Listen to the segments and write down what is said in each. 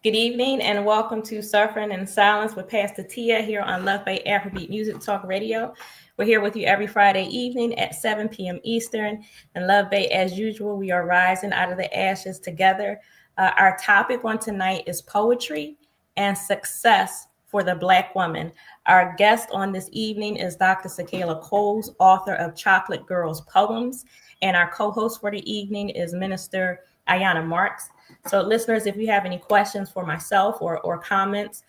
Good evening and welcome to Suffering in Silence with Pastor Tia here on Love Bay Afrobeat Music Talk Radio. We're here with you every Friday evening at 7 p.m. Eastern. And Love Bay, as usual, we are rising out of the ashes together. Our topic on tonight is poetry and success for the Black woman. Our guest on this evening is Dr. Sekela Coles, author of Chocolate Girls Poems. And our co-host for the evening is Minister Ayana Marks. So listeners, if you have any questions for myself or comments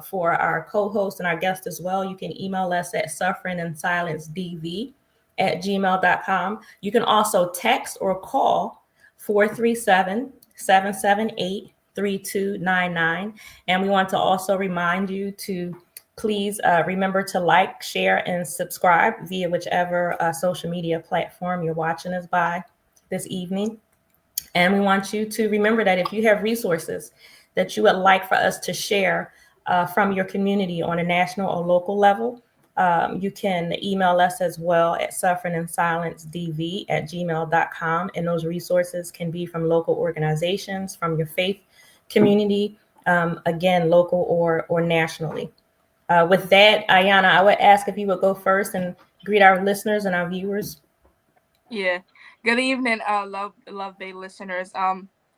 for our co-host and our guest as well, you can email us at sufferinginsilencedv@gmail.com. You can also text or call 437-778-3299. And we want to also remind you to please remember to like, share, and subscribe via whichever social media platform you're watching us by this evening. And we want you to remember that if you have resources that you would like for us to share from your community on a national or local level, you can email us as well at sufferinginsilencedv@gmail.com. And those resources can be from local organizations, from your faith community, again, local or nationally. With that, Ayana, I would ask if you would go first and greet our listeners and our viewers. Yeah. Good evening, Love Bay listeners.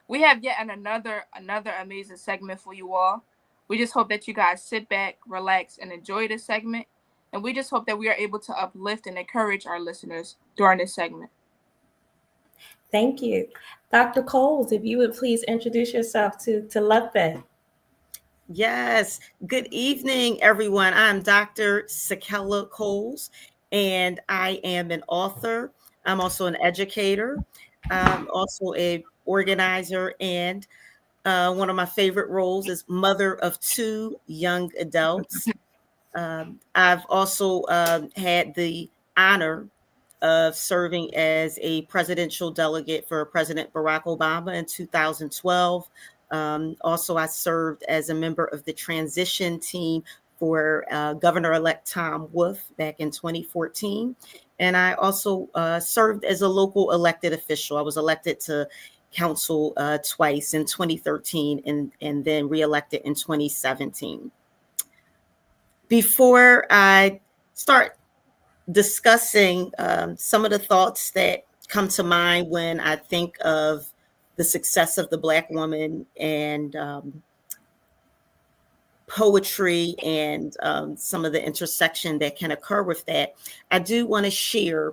We have yet another amazing segment for you all. We just hope that you guys sit back, relax, and enjoy this segment. And we just hope that we are able to uplift and encourage our listeners during this segment. Thank you. Dr. Coles, if you would please introduce yourself to Love Bay. Yes. Good evening, everyone. I'm Dr. Sekela Coles, and I am an author. I'm also an educator. I'm also a organizer, and one of my favorite roles is mother of two young adults. I've also had the honor of serving as a presidential delegate for President Barack Obama in 2012. Also, I served as a member of the transition team for Governor-elect Tom Wolf back in 2014. And I also served as a local elected official. I was elected to council twice in 2013 and then reelected in 2017. Before I start discussing some of the thoughts that come to mind when I think of the success of the Black woman and poetry and some of the intersection that can occur with that, I do want to share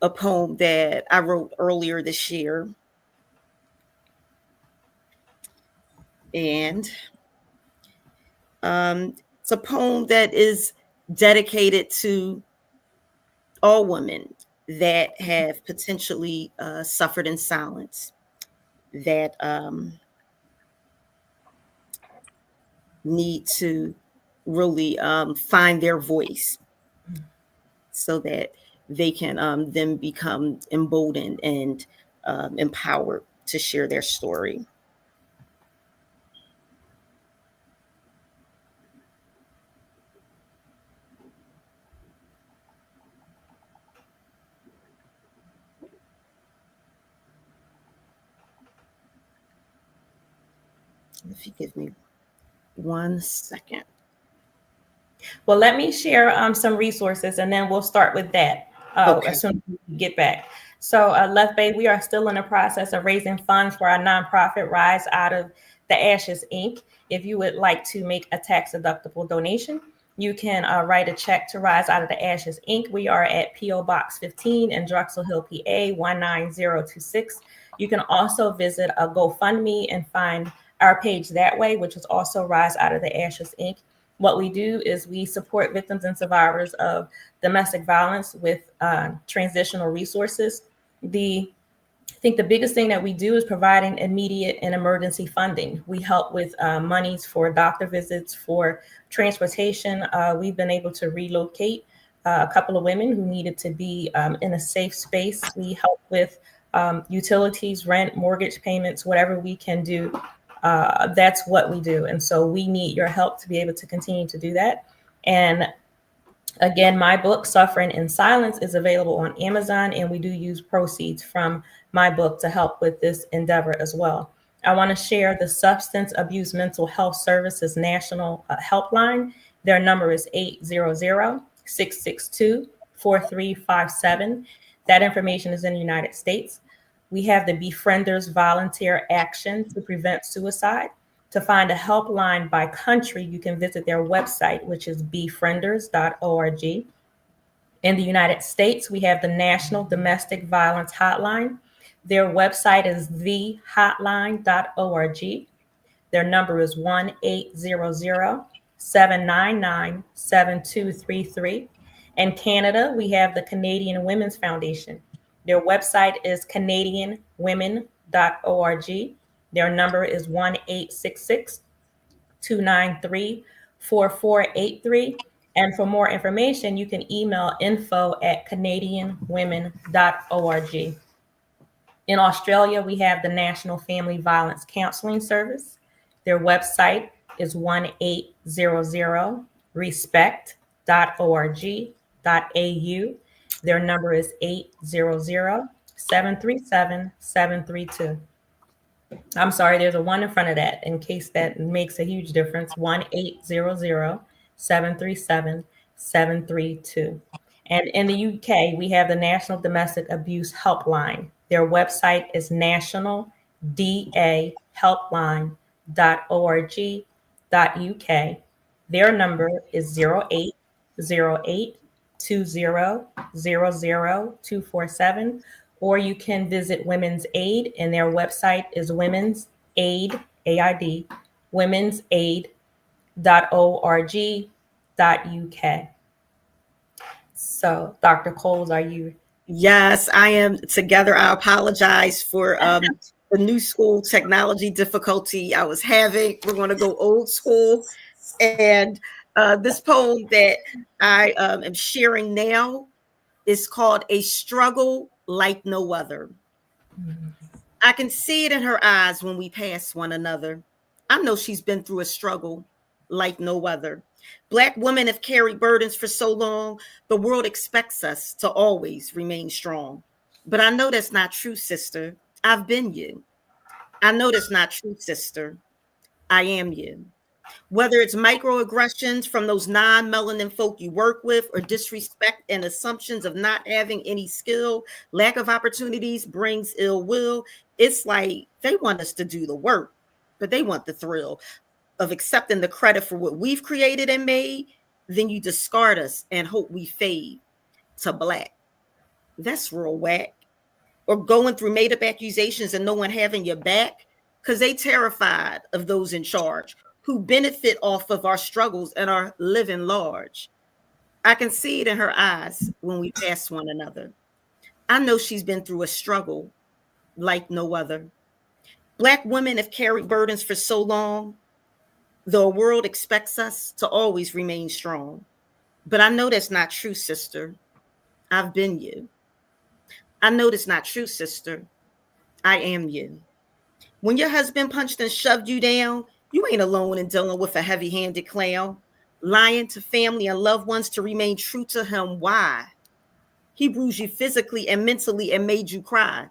a poem that I wrote earlier this year. And it's a poem that is dedicated to all women that have potentially suffered in silence, that need to really find their voice so that they can then become emboldened and empowered to share their story. If you give me 1 second. Well, let me share some resources and then we'll start with that as soon as we get back. So Left Bay, we are still in the process of raising funds for our nonprofit Rise Out of the Ashes, Inc. If you would like to make a tax-deductible donation, you can write a check to Rise Out of the Ashes, Inc. We are at P.O. Box 15 in Drexel Hill, PA, 19026. You can also visit a GoFundMe and find our page that way, which is also Rise Out of the Ashes, Inc. What we do is we support victims and survivors of domestic violence with transitional resources. I think the biggest thing that we do is providing immediate and emergency funding. We help with monies for doctor visits, for transportation. We've been able to relocate a couple of women who needed to be in a safe space. We help with utilities, rent, mortgage payments, whatever we can do. That's what we do. And so we need your help to be able to continue to do that. And again, my book, Suffering in Silence, is available on Amazon, and we do use proceeds from my book to help with this endeavor as well. I want to share the Substance Abuse Mental Health Services National Helpline. Their number is 800-662-4357. That information is in the United States. We have the Befrienders Volunteer Action to Prevent Suicide. To find a helpline by country, you can visit their website, which is befrienders.org. In the United States, we have the National Domestic Violence Hotline. Their website is thehotline.org. Their number is 1-800-799-7233. In Canada, we have the Canadian Women's Foundation. Their website is canadianwomen.org. Their number is 1-866-293-4483. And for more information, you can email info@canadianwomen.org. In Australia, we have the National Family Violence Counseling Service. Their website is 1-800-respect.org.au. Their number is 800-737-732. I'm sorry, there's a one in front of that in case that makes a huge difference. 1-800-737-732. And in the UK, we have the National Domestic Abuse Helpline. Their website is nationaldahelpline.org.uk. Their number is 0808-20-00247. Or you can visit Women's Aid, and their website is Women's Aid, AID, women'said.org.uk. So, Dr. Coles, are you? Yes, I am together. I apologize for the new school technology difficulty I was having. We're going to go old school. And this poem that I am sharing now is called A Struggle Like No Other. I can see it in her eyes when we pass one another. I know she's been through a struggle like no other. Black women have carried burdens for so long, the world expects us to always remain strong. But I know that's not true, sister. I've been you. I know that's not true, sister. I am you. Whether it's microaggressions from those non-melanin folk you work with, or disrespect and assumptions of not having any skill, lack of opportunities brings ill will. It's like they want us to do the work, but they want the thrill of accepting the credit for what we've created and made. Then you discard us and hope we fade to black. That's real whack. Or going through made up accusations and no one having your back because they terrified of those in charge who benefit off of our struggles and are living large. I can see it in her eyes when we pass one another. I know she's been through a struggle like no other. Black women have carried burdens for so long. The world expects us to always remain strong. But I know that's not true, sister. I've been you. I know that's not true, sister. I am you. When your husband punched and shoved you down, you ain't alone in dealing with a heavy-handed clown, lying to family and loved ones to remain true to him. Why? He bruised you physically and mentally and made you cry.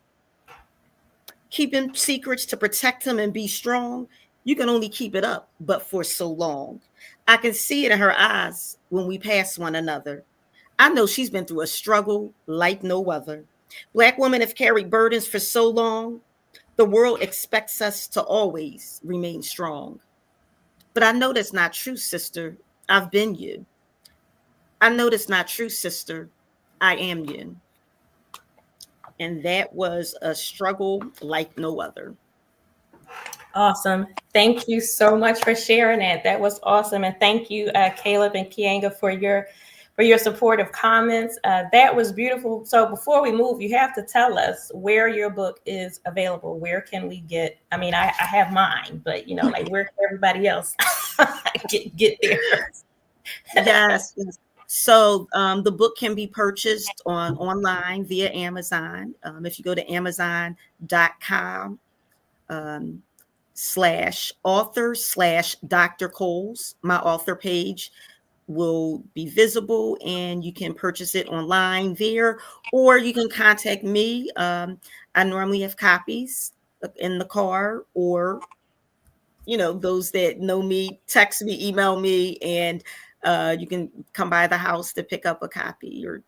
Keeping secrets to protect him and be strong, you can only keep it up, but for so long. I can see it in her eyes when we pass one another. I know she's been through a struggle like no other. Black women have carried burdens for so long. The world expects us to always remain strong. But I know that's not true, sister. I've been you. I know that's not true, sister. I am you. And that was A Struggle Like No Other. Awesome. Thank you so much for sharing that. That was awesome. And thank you, Caleb and Kianga, for your supportive comments. That was beautiful. So before we move, you have to tell us where your book is available. Where can we get? I mean, I have mine, but like where can everybody else get there? Yes. So the book can be purchased online via Amazon. If you go to amazon.com /author/Dr. Coles, my author page will be visible and you can purchase it online there, or you can contact me. I normally have copies in the car, or those that know me, text me, email me, and you can come by the house to pick up a copy, or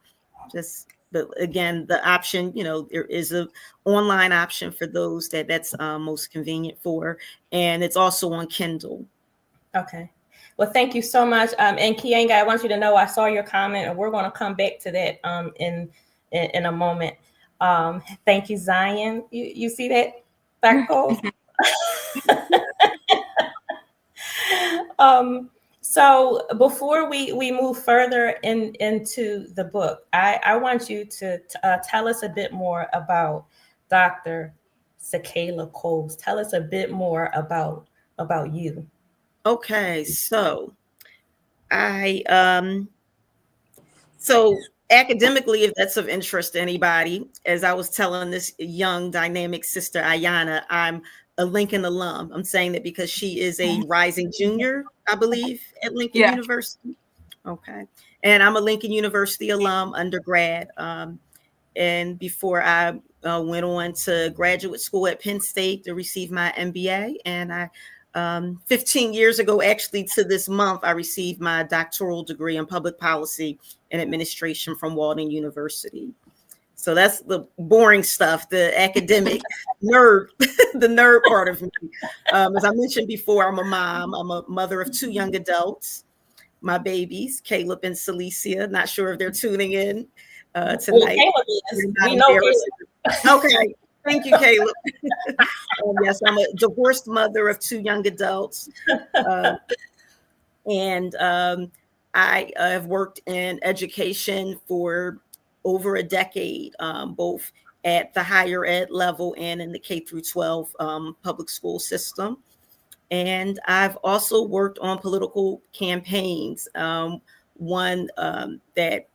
just. But again, the option, there is a online option for those that's most convenient for, and it's also on Kindle. Okay. Well, thank you so much. And Kianga, I want you to know I saw your comment, and we're going to come back to that in a moment. Thank you, Zion. You see that, Dr. Cole? So before we move further into the book, I want you to tell us a bit more about Dr. Sekela Coles. Tell us a bit more about you. Okay, so I so academically, if that's of interest to anybody, as I was telling this young dynamic sister Ayana, I'm a Lincoln alum. I'm saying that because she is a rising junior, I believe, at Lincoln Yeah. University. Okay, and I'm a Lincoln University alum, undergrad. And before I went on to graduate school at Penn State to receive my MBA, and I 15 years ago, actually to this month, I received my doctoral degree in public policy and administration from Walden University. So that's the boring stuff, the academic nerd, the nerd part of me. As I mentioned before, I'm a mom. I'm a mother of 2 young adults, my babies, Caleb and Celicia. Not sure if they're tuning in Well, tonight. Caleb is. We know Caleb. Okay. Thank you, Caleb. Yes, I'm a divorced mother of 2 young adults. And I have worked in education for over a decade, both at the higher ed level and in the K through 12 public school system. And I've also worked on political campaigns. One that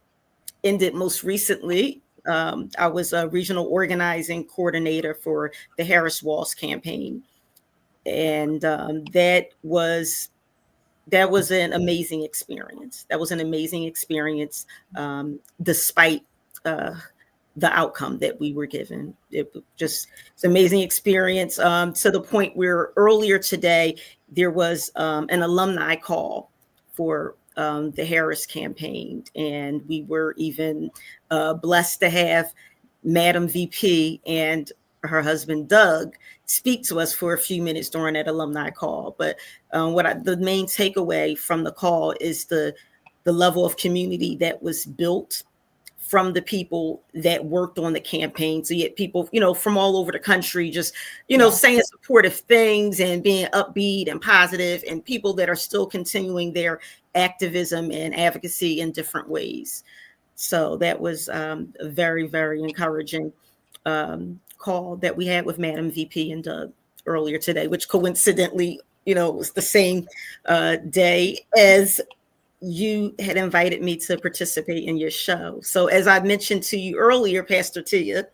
ended most recently, I was a regional organizing coordinator for the Harris Walls campaign. And that was an amazing experience. That was an amazing experience, despite the outcome that we were given. It's an amazing experience, to the point where earlier today there was an alumni call for the Harris campaign, and we were even blessed to have Madam VP and her husband Doug speak to us for a few minutes during that alumni call. But the main takeaway from the call is the level of community that was built from the people that worked on the campaign. So you had people, from all over the country, just, saying supportive things and being upbeat and positive, and people that are still continuing their activism and advocacy in different ways. So that was a very, very encouraging call that we had with Madam VP and Doug earlier today, which coincidentally, was the same day as you had invited me to participate in your show. So as I mentioned to you earlier, Pastor Tia,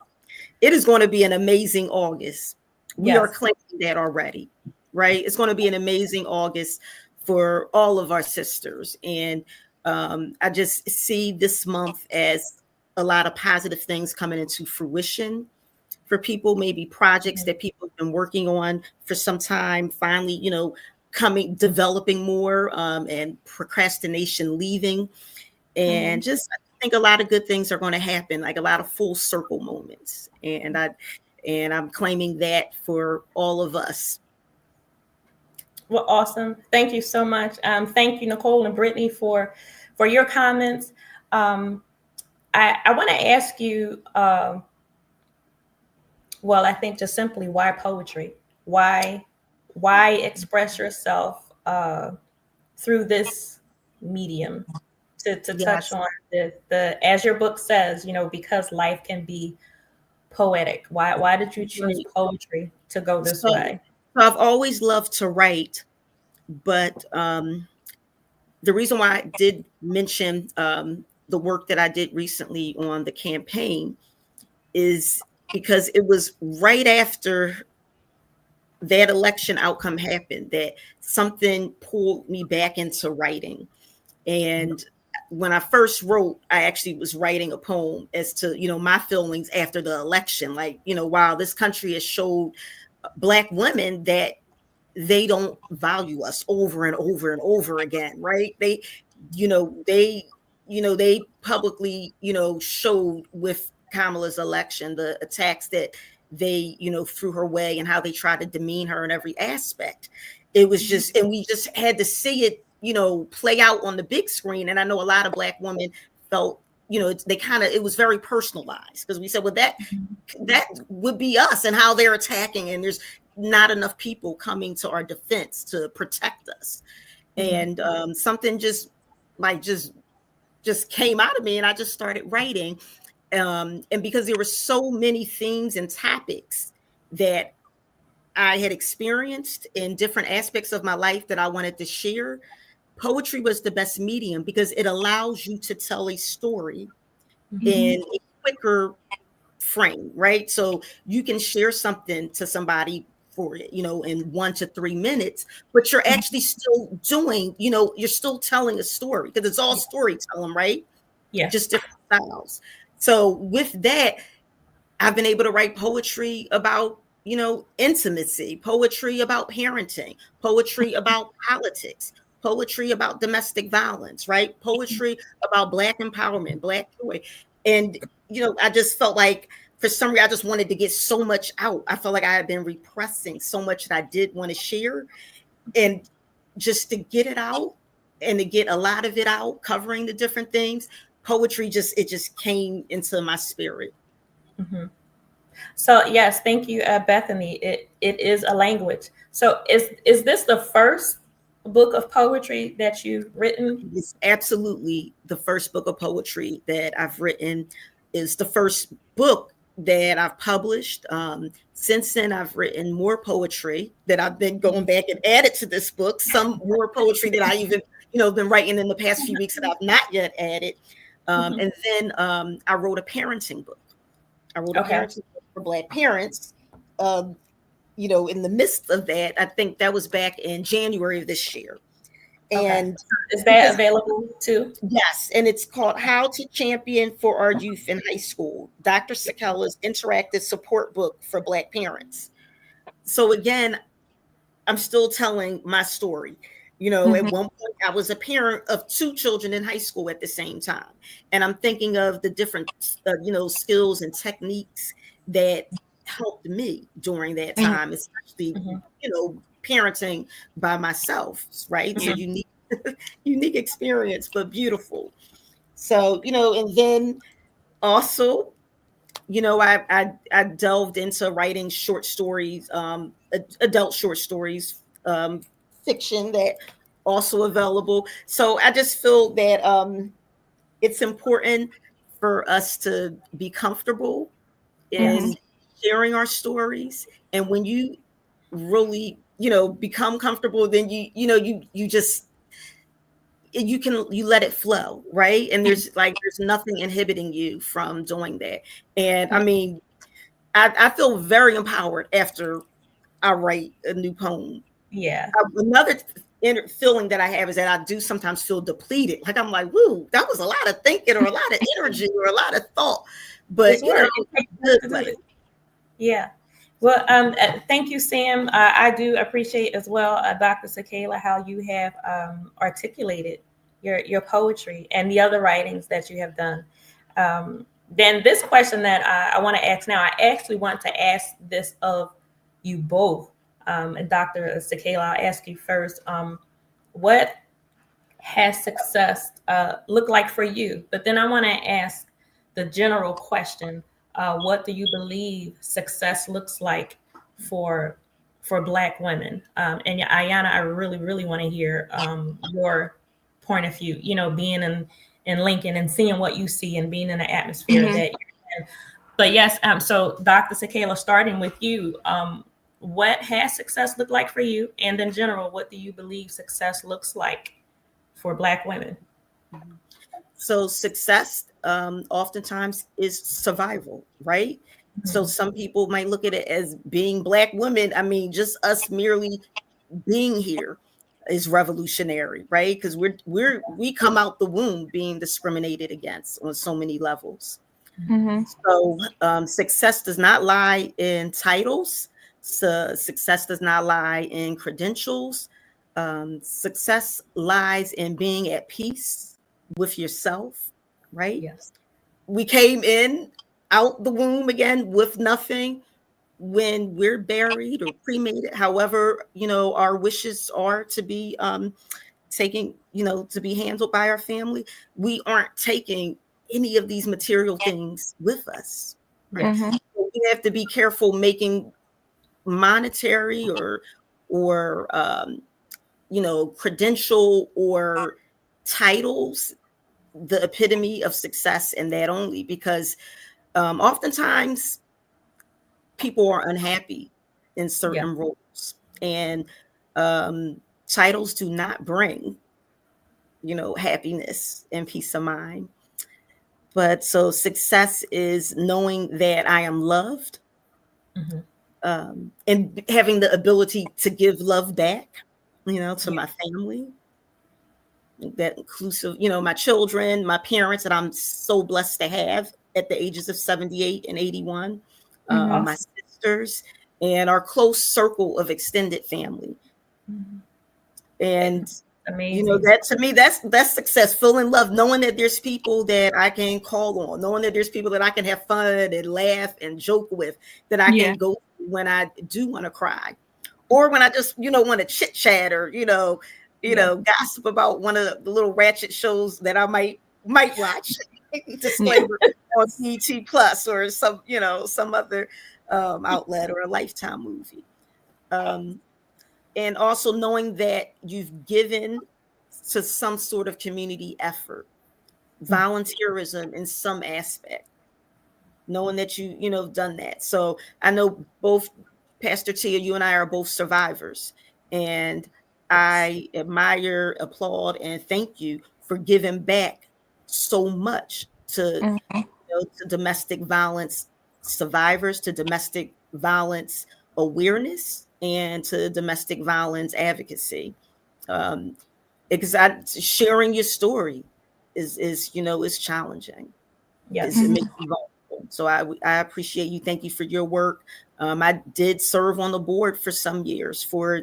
it is going to be an amazing August. We are claiming that already, right? It's going to be an amazing August for all of our sisters. And I just see this month as a lot of positive things coming into fruition for people, maybe projects that people have been working on for some time, finally, developing more, and procrastination leaving. And just, I think a lot of good things are going to happen, like a lot of full circle moments. And I'm claiming that for all of us. Well, awesome. Thank you so much. Thank you, Nicole and Brittany, for your comments. I want to ask you, well, I think just simply, why poetry? Why express yourself through this medium to touch on the, as your book says, because life can be poetic. Why did you choose poetry to go this way? So I've always loved to write, but the reason why I did mention the work that I did recently on the campaign is because it was right after that election outcome happened that something pulled me back into writing. And when I first wrote, I actually was writing a poem as to, my feelings after the election. Like, wow, this country has showed Black women that they don't value us over and over and over again, right? You know, they publicly, showed with Kamala's election the attacks that they, threw her way and how they tried to demean her in every aspect. It was just, and we just had to see it, play out on the big screen. And I know a lot of Black women felt, it was very personalized because we said, well, that would be us and how they're attacking. And there's not enough people coming to our defense to protect us. And something just came out of me, and I just started writing. And because there were so many themes and topics that I had experienced in different aspects of my life that I wanted to share, poetry was the best medium because it allows you to tell a story in a quicker frame, right? So you can share something to somebody for it, in 1 to 3 minutes, but you're actually still doing, you're still telling a story because it's all storytelling, right? Yeah. Just different styles. So with that, I've been able to write poetry about, intimacy, poetry about parenting, poetry about politics, poetry about domestic violence, right? Poetry about Black empowerment, Black joy. And, I just felt like for some reason, I just wanted to get so much out. I felt like I had been repressing so much that I did want to share. And just to get it out and to get a lot of it out, covering the different things, poetry just came into my spirit. Mm-hmm. So yes, thank you, Bethany. It is a language. So is this the first book of poetry that you've written? It's absolutely the first book of poetry that I've written. Is the first book that I've published. Since then, I've written more poetry that I've been going back and added to this book. Some more poetry that I even, been writing in the past few weeks that I've not yet added. And then I wrote a parenting book. I wrote a parenting book for Black parents. In the midst of that, I think that was back in January of this year. And is that available too? Yes, and it's called How to Champion for Our Youth in High School, Dr. Sekela's interactive support book for Black parents. So again, I'm still telling my story. At one point, I was a parent of 2 children in high school at the same time. And I'm thinking of the different, skills and techniques that helped me during that time, especially, parenting by myself, right? So unique experience, but beautiful. So, and then also, I delved into writing short stories, adult short stories, fiction that also available. So I just feel that it's important for us to be comfortable in sharing our stories. And when you really, become comfortable, then you just you let it flow, right? And there's nothing inhibiting you from doing that. And I mean, I feel very empowered after I write a new poem. Yeah. Another feeling that I have is that I do sometimes feel depleted. Like I'm like, woo, that was a lot of thinking or a lot of energy or a lot of thought. But yeah. Well, thank you, Sam. I do appreciate as well, Dr. Sekela, how you have articulated your poetry and the other writings that you have done. Then this question that I want to ask now, I actually want to ask this of you both. Dr. Sekela, I'll ask you first. What has success look like for you? But then I want to ask the general question. What do you believe success looks like for Black women? And Ayana, I really, really want to hear your point of view, being in Lincoln and seeing what you see and being in the atmosphere that you're in. But yes, so Dr. Sekela, starting with you, what has success looked like for you? And in general, what do you believe success looks like for Black women? So success oftentimes is survival, right? So some people might look at it as being Black women. I mean, just us merely being here is revolutionary, right? Because we come out the womb being discriminated against on so many levels. So success does not lie in titles. So success does not lie in credentials. Success lies in being at peace with yourself, right? Yes. We came in out the womb again with nothing. When we're buried or cremated, however, our wishes are to be taking, to be handled by our family, we aren't taking any of these material things with us, right? Mm-hmm. So we have to be careful making monetary or credential or titles the epitome of success, and that only because oftentimes people are unhappy in Yeah. certain roles, and titles do not bring happiness and peace of mind. But so success is knowing that I am loved, Mm-hmm. and having the ability to give love back, to Yeah. my family. That inclusive, my children, my parents that I'm so blessed to have at the ages of 78 and 81, Mm-hmm. my Awesome. sisters, and our close circle of extended family. Mm-hmm. And Amazing. that to me, that's success. Feeling love, knowing that there's people that I can call on, knowing that there's people that I can have fun and laugh and joke with, that I Yeah. can go to when I do want to cry, or when I just want to chit chat, or Yeah. gossip about one of the little ratchet shows that I might watch. Yeah. Disclaimer, on BT Plus or some other outlet, or a Lifetime movie. Um, and also knowing that you've given to some sort of community effort, volunteerism in some aspect, knowing that you've done that. So I know both Pastor Tia, you and I are both survivors, and Yes. I admire, applaud, and thank you for giving back so much Mm-hmm. to domestic violence survivors, to domestic violence awareness, and to domestic violence advocacy. Um, because sharing your story is challenging. It Yes. makes you vulnerable. So I appreciate you. Thank you for your work. I did serve on the board for some years for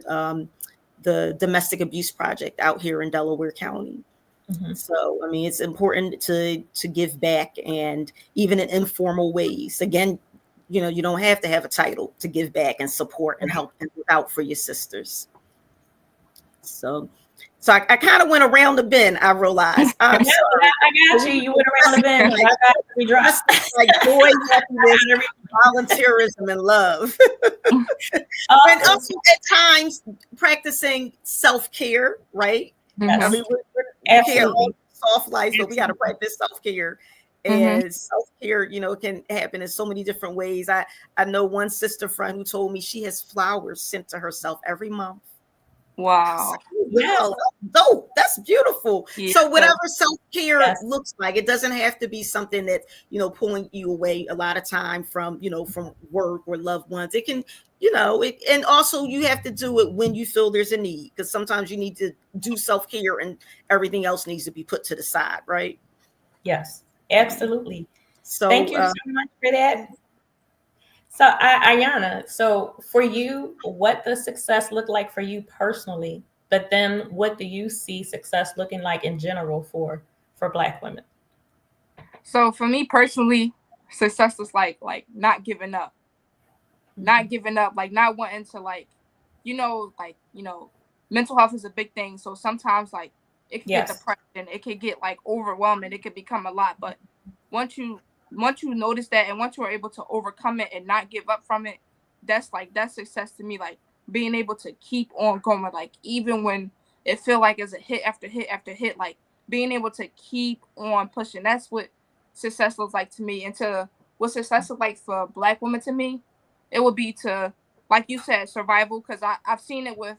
the Domestic Abuse Project out here in Delaware County. Mm-hmm. So I mean, it's important to give back, and even in informal ways. Again, you don't have to have a title to give back and support and Right. help and look out for your sisters. So, I kind of went around the bend. I realized. I'm Yeah, but sorry. I got you. You went around the bend, but I got you. We dropped. Like joy, happiness, volunteerism, and love. And Awesome. also at times practicing self-care, right? I Mm-hmm. Yes. mean, we can't all Absolutely. soft life, but we got to Absolutely. practice self-care. Mm-hmm. And self-care, can happen in so many different ways. I know one sister friend who told me she has flowers sent to herself every month. Wow. Yes. Wow, that's dope. That's beautiful. Yeah. So whatever self-care Yes. looks like, it doesn't have to be something that, pulling you away a lot of time from work or loved ones. It can, and also you have to do it when you feel there's a need, because sometimes you need to do self-care and everything else needs to be put to the side, right? Yes. Absolutely. Thank So you so much for that. So, Ayana, so for you, what does success look like for you personally? But then, what do you see success looking like in general for Black women? So for me personally, success is like not giving up. Not giving up, like not wanting to mental health is a big thing. So sometimes like it could get Yes. depression, it could get like overwhelming, it could become a lot. But once you once you notice that and once you are able to overcome it and not give up from it, that's success to me. Like being able to keep on going, like even when it feel like it's a hit after hit after hit, like being able to keep on pushing. That's what success looks like to me. And to what success looks like for Black women to me, it would be to, like you said, survival. Because I've seen it with,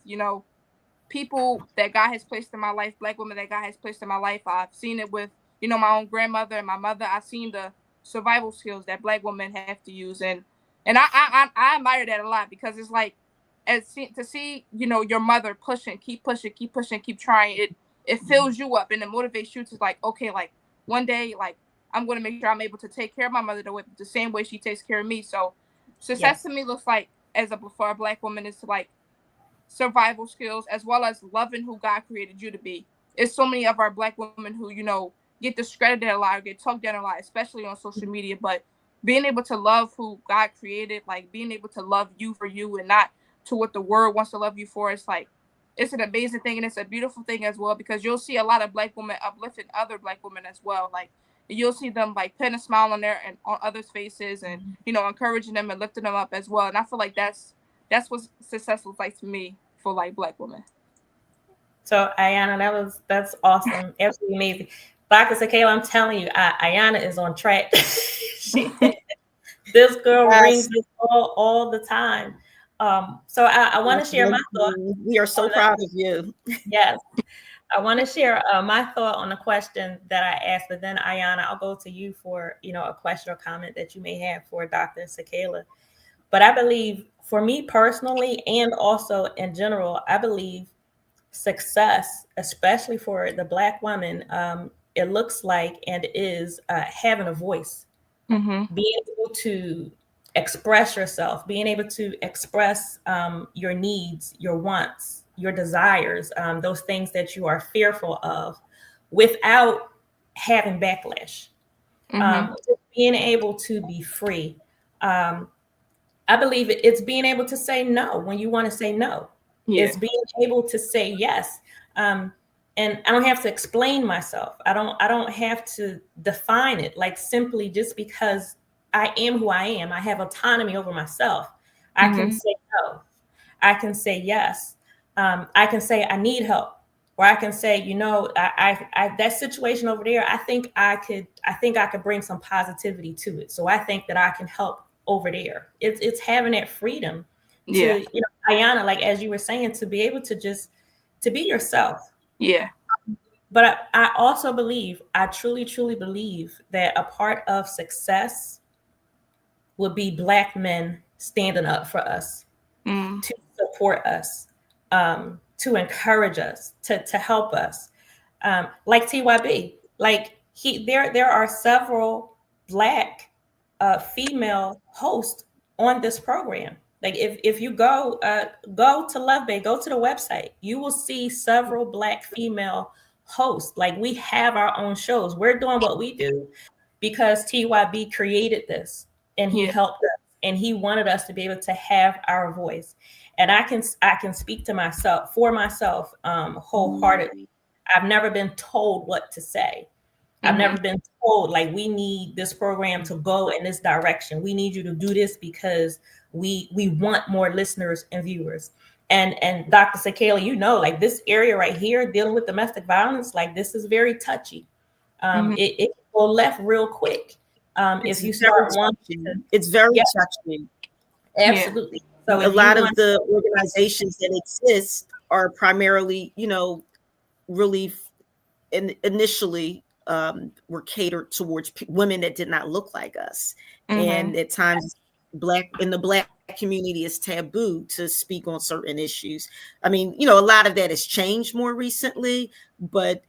people that God has placed in my life, Black women that God has placed in my life. I've seen it with, my own grandmother and my mother. I've seen the survival skills that Black women have to use. And I admire that a lot, because it's like, to see, your mother pushing, keep trying. It fills you up and it motivates you to like, okay, like one day, like I'm going to make sure I'm able to take care of my mother the same way she takes care of me. So success Yes. to me looks like as a for a Black woman is to like survival skills as well as loving who God created you to be. It's so many of our Black women who, you know, get discredited a lot or get talked down a lot, especially on social media. But being able to love who God created, like being able to love you for you and not to what the world wants to love you for, it's like it's an amazing thing and it's a beautiful thing as well because you'll see a lot of Black women uplifting other Black women as well. Like you'll see them like putting a smile on their and on others' faces and you know encouraging them and lifting them up as well. And I feel like that's what success looks like to me for like Black women. So Ayana, that's awesome, absolutely amazing. Dr. Sekela, I'm telling you, Ayana is on track. This girl Yes. rings this all the time. So I want to share my thought. We are so proud of you. Yes, I want to share my thought on the question that I asked, but then Ayana, I'll go to you for a question or comment that you may have for Dr. Sekela. But I believe, for me personally, and also in general, I believe success, especially for the Black woman, it looks like and is having a voice, being able to express yourself, being able to express your needs, your wants, your desires, those things that you are fearful of without having backlash. Just being able to be free. I believe it's being able to say no when you want to say no. Yeah. It's being able to say yes. And I don't have to explain myself. I don't have to define it, like simply just because I am who I am. I have autonomy over myself. I can say no. I can say yes. I can say I need help, or I can say, I that situation over there, I think I could bring some positivity to it. So I think that I can help over there. It's having that freedom to, Ayana, like as you were saying, to be able to just to be yourself. Yeah. But I also believe, I truly, truly believe that a part of success would be Black men standing up for us, to support us, to encourage us, to help us. Like TYB, like there are several Black female hosts on this program. Like if you go to Love Bay, go to the website, you will see several Black female hosts. Like we have our own shows. We're doing what we do because TYB created this and he helped us and he wanted us to be able to have our voice. And I can speak to myself for myself wholeheartedly. I've never been told what to say. I've never been told, like, we need this program to go in this direction. We need you to do this because we want more listeners and viewers. And Dr. Sekela, like this area right here, dealing with domestic violence, like this is very touchy. It will left real quick. If you start wanting, it's very touching. Absolutely. So a lot of the organizations that exist are primarily, really initially were catered towards women that did not look like us. And at times in the Black community, it's taboo to speak on certain issues. I mean, a lot of that has changed more recently, but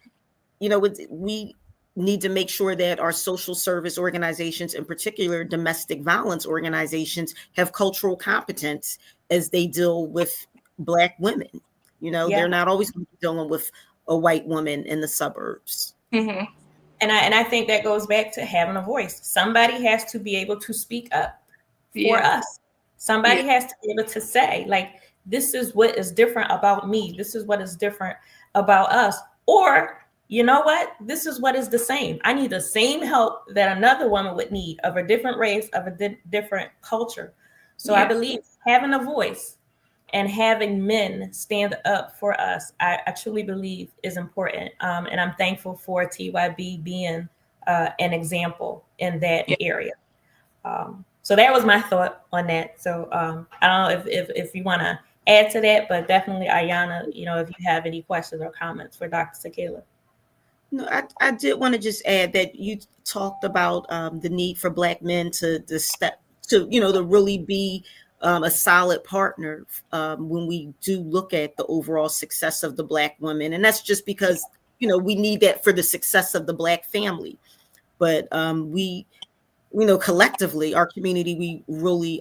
we need to make sure that our social service organizations, in particular domestic violence organizations, have cultural competence as they deal with Black women. They're not always dealing with a white woman in the suburbs. And I think that goes back to having a voice. Somebody has to be able to speak up for us. Somebody has to be able to say, like, this is what is different about me. This is what is different about us. Or, you know what? This is what is the same. I need the same help that another woman would need, of a different race, of a different culture. So I believe having a voice and having men stand up for us, I truly believe is important. And I'm thankful for TYB being an example in that area. So that was my thought on that. So I don't know if you want to add to that, but definitely Ayana, if you have any questions or comments for Dr. Sekela. No, I did want to just add that you talked about the need for Black men to step to, to really be a solid partner when we do look at the overall success of the Black woman. And that's just because, we need that for the success of the Black family. But we, collectively, our community, we really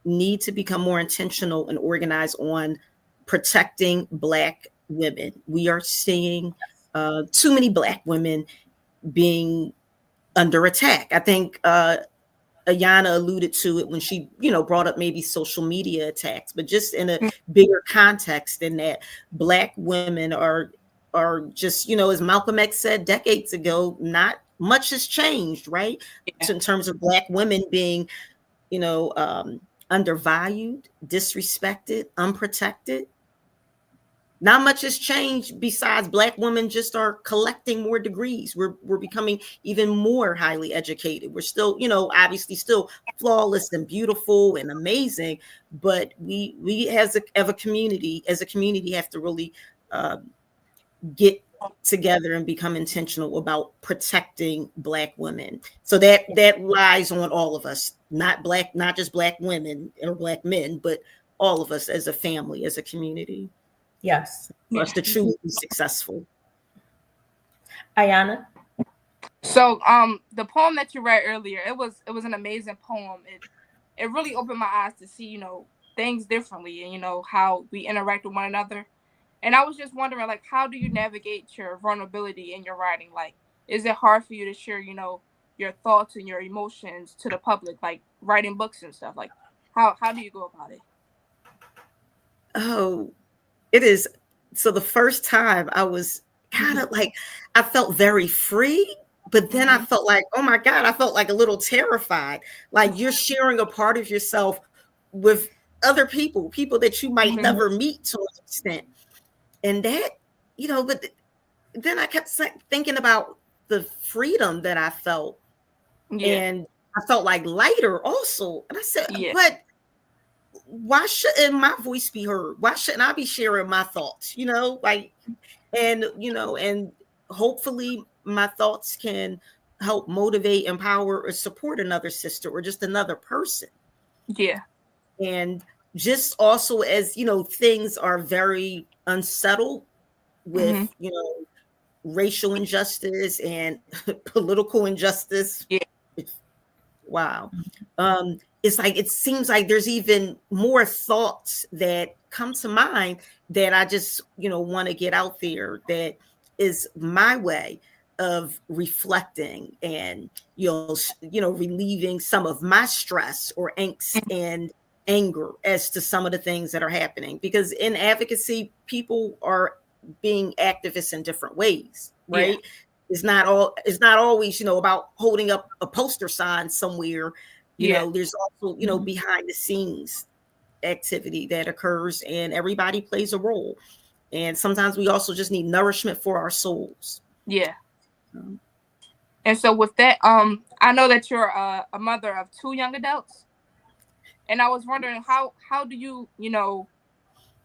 need to become more intentional and organized on protecting Black women. We are seeing too many Black women being under attack. I think Ayana alluded to it when she, brought up maybe social media attacks, but just in a bigger context than that, Black women are just, as Malcolm X said decades ago, not much has changed, right? Yeah. In terms of Black women being, undervalued, disrespected, unprotected. Not much has changed besides Black women just are collecting more degrees. We're becoming even more highly educated. We're still, obviously still flawless and beautiful and amazing, but we as a community have to really get together and become intentional about protecting Black women. So that lies on all of us, not just Black women or Black men, but all of us as a family, as a community. Yes. For us to truly be successful. Ayana? So the poem that you read earlier, it was an amazing poem. It really opened my eyes to see, things differently and how we interact with one another. And I was just wondering, like, how do you navigate your vulnerability in your writing? Like, is it hard for you to share, your thoughts and your emotions to the public, like writing books and stuff? Like, how do you go about it? Oh, it is. So the first time I was kind of like, I felt very free, but then I felt like, oh my God, I felt like a little terrified. Like you're sharing a part of yourself with other people that you might never meet to an extent. And that, but then I kept thinking about the freedom that I felt. Yeah. And I felt like lighter also. And I said, Yeah. but why shouldn't my voice be heard? Why shouldn't I be sharing my thoughts? And hopefully my thoughts can help motivate, empower, or support another sister or just another person. Yeah. And just also as, things are very unsettled with, racial injustice and political injustice. Yeah. Wow. It's like, it seems like there's even more thoughts that come to mind that I just, want to get out there. That is my way of reflecting and, relieving some of my stress or angst and anger as to some of the things that are happening. Because in advocacy, people are being activists in different ways, right? Yeah. It's not always, about holding up a poster sign somewhere. There's also, behind the scenes activity that occurs and everybody plays a role. And sometimes we also just need nourishment for our souls. Yeah. And so with that, I know that you're a mother of 2 young adults. And I was wondering how do you,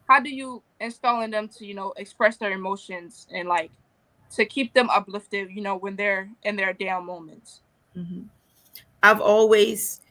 how do you install in them to, express their emotions and like to keep them uplifted, when they're in their down moments? Mm-hmm. I've always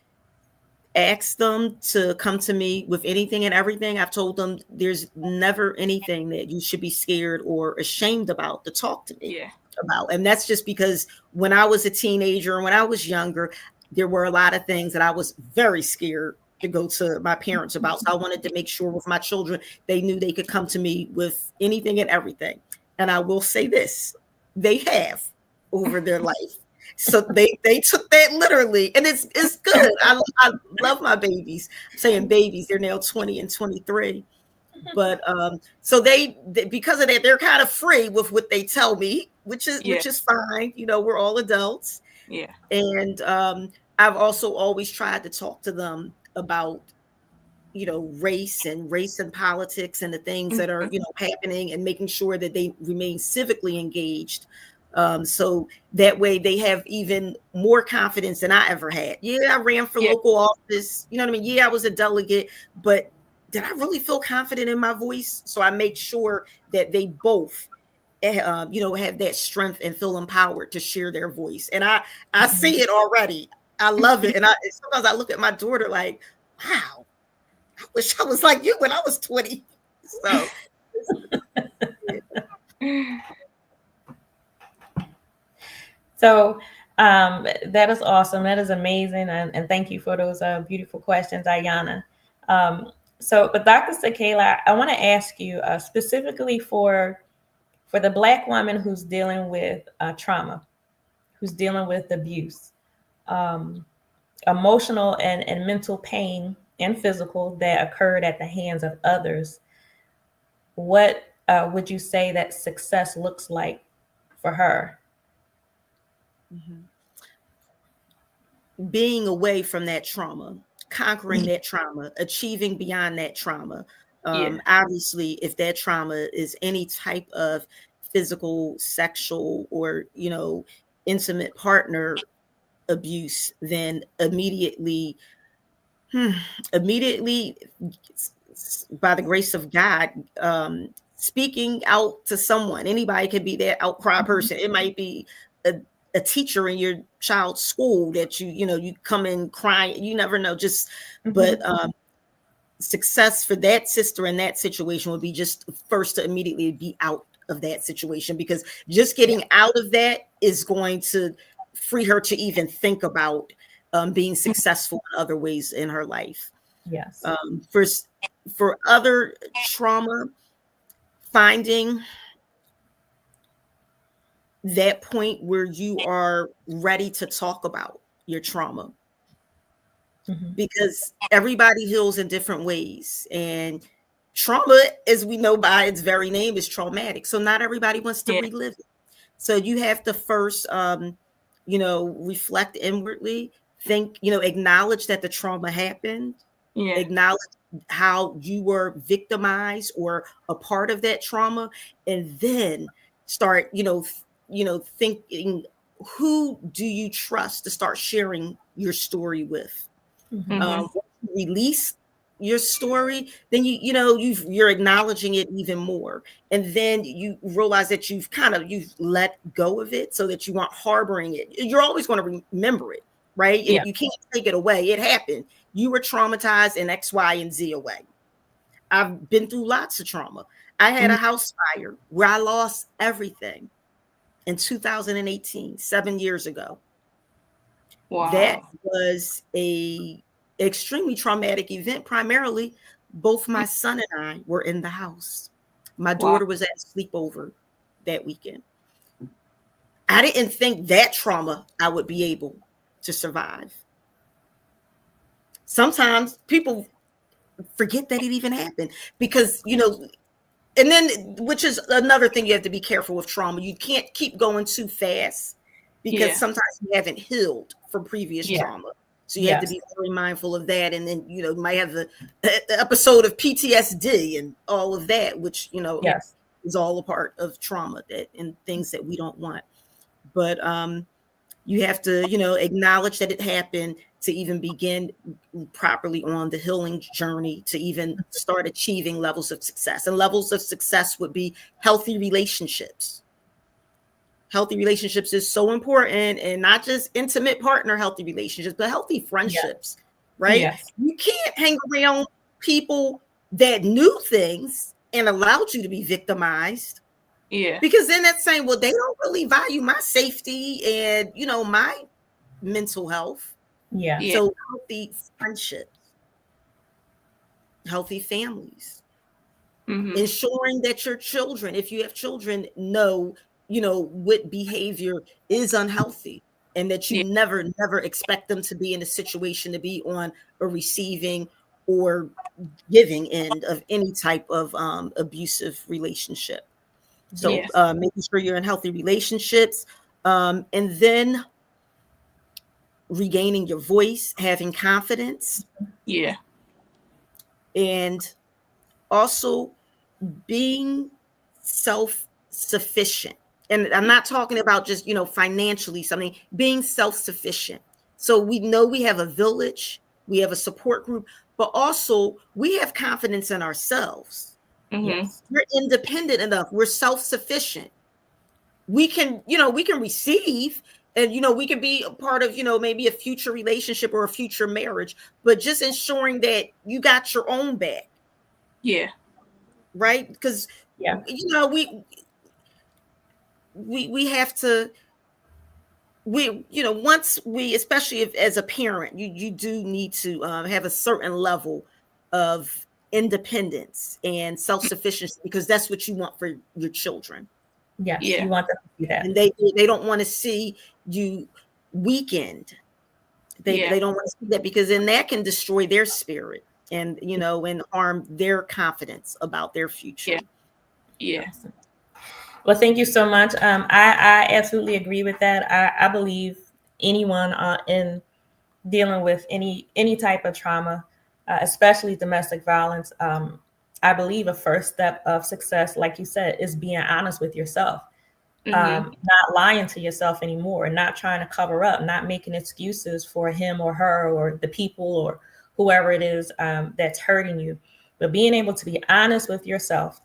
asked them to come to me with anything and everything. I've told them there's never anything that you should be scared or ashamed about to talk to me about. And that's just because when I was a teenager and when I was younger, there were a lot of things that I was very scared to go to my parents about. So I wanted to make sure with my children, they knew they could come to me with anything and everything. And I will say this, they have over their life. So they took that literally, and it's good. I love my babies. I'm saying babies, they're now 20 and 23. But so they because of that, they're kind of free with what they tell me, which is fine. We're all adults. Yeah. And I've also always tried to talk to them about race and politics and the things that are happening, and making sure that they remain civically engaged. So that way they have even more confidence than I ever had. Yeah, I ran for local office. You know what I mean? Yeah, I was a delegate, but did I really feel confident in my voice? So I make sure that they both, have that strength and feel empowered to share their voice. And I see it already. I love it. And sometimes I look at my daughter like, wow, I wish I was like you when I was 20. So. So that is awesome. That is amazing. And thank you for those beautiful questions, Ayana. So, but Dr. Sekela, I want to ask you specifically for the Black woman who's dealing with trauma, who's dealing with abuse, um, emotional and mental pain and physical that occurred at the hands of others. What would you say that success looks like for her? Mhm. Being away from that trauma, conquering that trauma, achieving beyond that trauma. Yeah. Obviously, if that trauma is any type of physical, sexual, or intimate partner abuse, then hmm, immediately, by the grace of God, speaking out to someone. Anybody could be that outcry person. It might be a teacher in your child's school that you come in crying. You never know. But success for that sister in that situation would be just first to immediately be out of that situation, because just getting out of that is going to free her to even think about being successful in other ways in her life. Yes. For other trauma, finding that point where you are ready to talk about your trauma, Mm-hmm. because everybody heals in different ways, and trauma, as we know by its very name, is traumatic, so not everybody wants to Yeah. relive it. So you have to first reflect inwardly, think, acknowledge that the trauma happened, Yeah. acknowledge how you were victimized or a part of that trauma, and then start thinking, who do you trust to start sharing your story with. Mm-hmm. Mm-hmm. Once you release your story, then you're acknowledging it even more, and then you realize that you've let go of it, so that you aren't harboring it. You're always going to remember it, right? Yeah. You can't take it away. It happened. You were traumatized in X, Y, and Z away. I've been through lots of trauma. I had Mm-hmm. a house fire where I lost everything in 2018, 7 years ago. That Wow. was a extremely traumatic event. Primarily, both my son and I were in the house. My Wow. daughter was at sleepover that weekend. I didn't think that trauma I would be able to survive. Sometimes people forget that it even happened, because and then, which is another thing, you have to be careful with trauma. You can't keep going too fast, because Yeah. sometimes you haven't healed from previous Yeah. trauma. So you have to Yes. be very mindful of that. And then, you might have the episode of PTSD and all of that, which, Yeah. Yes. is all a part of trauma, and things that we don't want. But you have to, acknowledge that it happened, to even begin properly on the healing journey, to even start achieving levels of success. And levels of success would be healthy relationships. Healthy relationships is so important, and not just intimate partner healthy relationships, but healthy Yes. friendships, right? Yes. You can't hang around people that knew things and allowed you to be victimized, Yeah. because then that's saying, well, they don't really value my safety and, my mental health. Yes. Yeah. So healthy friendships, healthy families, Mm-hmm. ensuring that your children, if you have children, know, what behavior is unhealthy, and that you Yeah. never expect them to be in a situation to be on a receiving or giving end of any type of abusive relationship. So Yes. making sure you're in healthy relationships, and then regaining your voice, having confidence, Yeah. and also being self-sufficient. And I'm not talking about just, financially something, being self-sufficient. So we know we have a village, we have a support group, but also we have confidence in ourselves. Mm-hmm. Yes. We're independent enough, we're self-sufficient. We can receive, and we can be a part of, maybe a future relationship or a future marriage, but just ensuring that you got your own back, Yeah. right? Because Yeah. we have to, once we, especially if as a parent, you do need to have a certain level of independence and self-sufficiency, because that's what you want for your children. Yes, Yeah. you want them to see that. And they don't want to see you weakened. They Yeah. don't want to see that, because then that can destroy their spirit and, and harm their confidence about their future. Yeah. Well, thank you so much. I absolutely agree with that. I believe anyone in dealing with any type of trauma, especially domestic violence, I believe a first step of success, like you said, is being honest with yourself. Not lying to yourself anymore, not trying to cover up, not making excuses for him or her or the people or whoever it is that's hurting you, but being able to be honest with yourself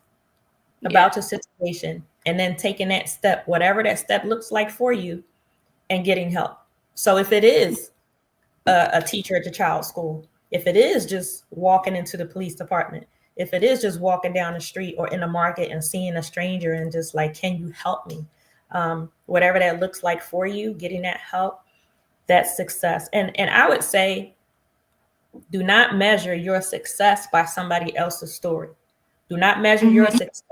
about your situation, and then taking that step, whatever that step looks like for you, and getting help. So if it is a teacher at your child's school, if it is just walking into the police department, if it is just walking down the street or in the market and seeing a stranger and just like, can you help me? Whatever that looks like for you, getting that help, that's success. And I would say, do not measure your success by somebody else's story. Do not measure your success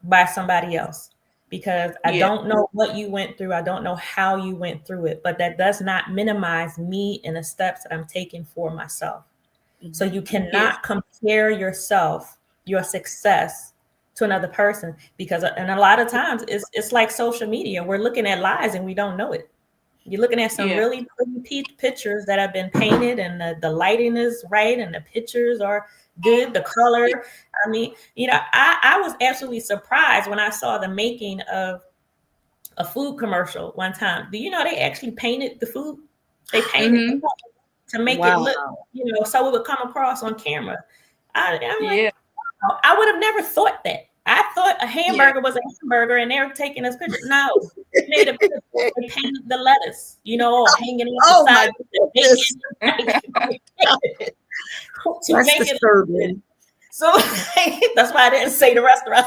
by somebody else, because I don't know what you went through. I don't know how you went through it, but that does not minimize me and the steps that I'm taking for myself. So you cannot compare yourself, your success, to another person, because, and a lot of times it's like social media. We're looking at lies and we don't know it. You're looking at some really pretty pictures that have been painted, and the lighting is right, and the pictures are good, the color. I mean, I was absolutely surprised when I saw the making of a food commercial one time. Do you know they actually painted the food? They painted the food to make it look, so it would come across on camera. I'm like, I would have never thought that. I thought a hamburger was a hamburger and they were taking us pictures. No, they made a picture. They painted the lettuce, hanging on the side. That's disturbing. So that's why I didn't say the restaurant.